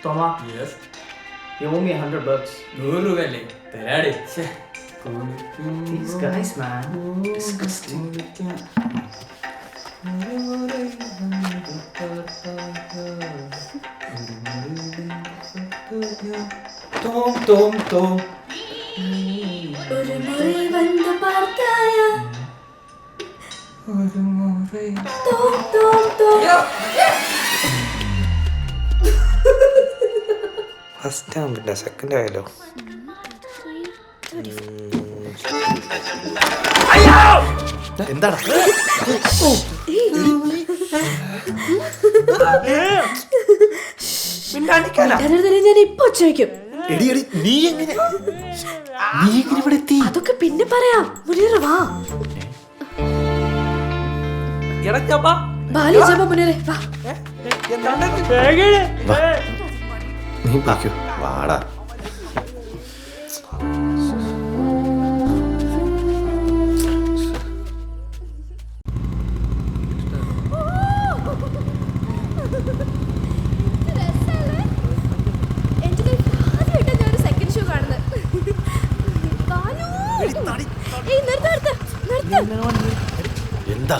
Toma. Yes. You owe me $100. These guys, man. Disgusting. Tom. ഒരു മുറി വന്നു പാർത്തായ first ആവുന്നില്ല, സെക്കൻഡ് ആയാലോ? എന്താണ് ഞാൻ ഇപ്പൊ ചോദിക്കും. അതൊക്കെ പിന്നെ പറയാം. മുനീറ വാ. ബാലു ജപ മുനീറ വാ. നീ ബാക്കിയോ വാടാ. എന്താ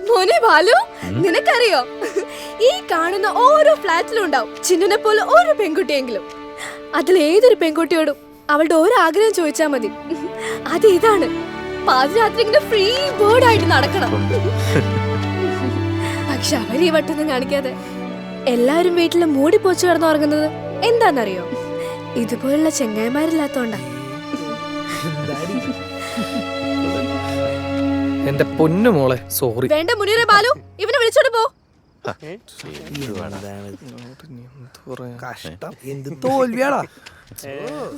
മോനെ ബാലു, നിനക്കറിയോ ഈ കാണുന്ന ഓരോ ഫ്ലാറ്റിലും ഉണ്ടാവും ചിന്നുനെ പോലെ ഓരോ പെൺകുട്ടിയെങ്കിലും. അതിലേതൊരു പെൺകുട്ടിയോടും അവളുടെ ഓരോ ആഗ്രഹം ചോദിച്ചാൽ മതി. അത് ഇതാണ്, പാതിരാത്രി ഇങ്ങനെ ഫ്രീ ബേർഡ് ആയിട്ട് നടക്കണം. പക്ഷെ അവര് ഈ വട്ടൊന്നും കാണിക്കാതെ എല്ലാരും വീട്ടില് മൂടി പോച്ചു കിടന്ന് ഉറങ്ങുന്നത് എന്താന്നറിയോ? ഇതുപോലുള്ള ചെങ്ങായിമാരില്ലാത്തോണ്ടാ. എന്റെ പൊന്നു മോളെ, സോറി. വേണ്ട മുനീറെ, ബാലു ഇവനെ വിളിച്ചോണ്ട് പോ. കഷ്ടം, എന്ത് തോൽവിയാടാ.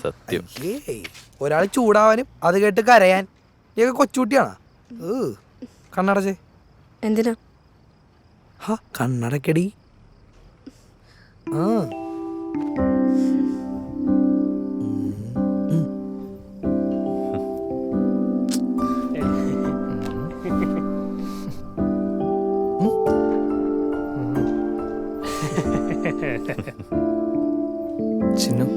സത്യം. ഒരാൾ ചൂടാവാനും അത് കേട്ട് കരയാൻ. നീ കൊച്ചുകുട്ടിയാണോ? കണ്ണടച്ചേ. എന്തിനാ? കണ്ണടക്കടി. ചിന്നു,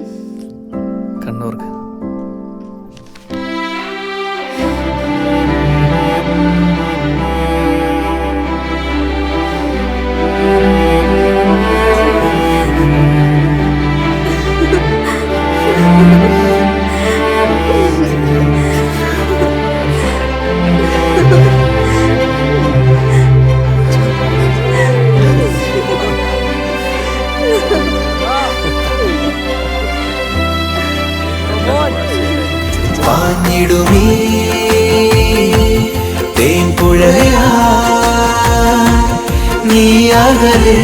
കണ്ണൂർക്ക്. പാഞ്ഞിടുമീ തേൻപുഴയാ നീ അകലെ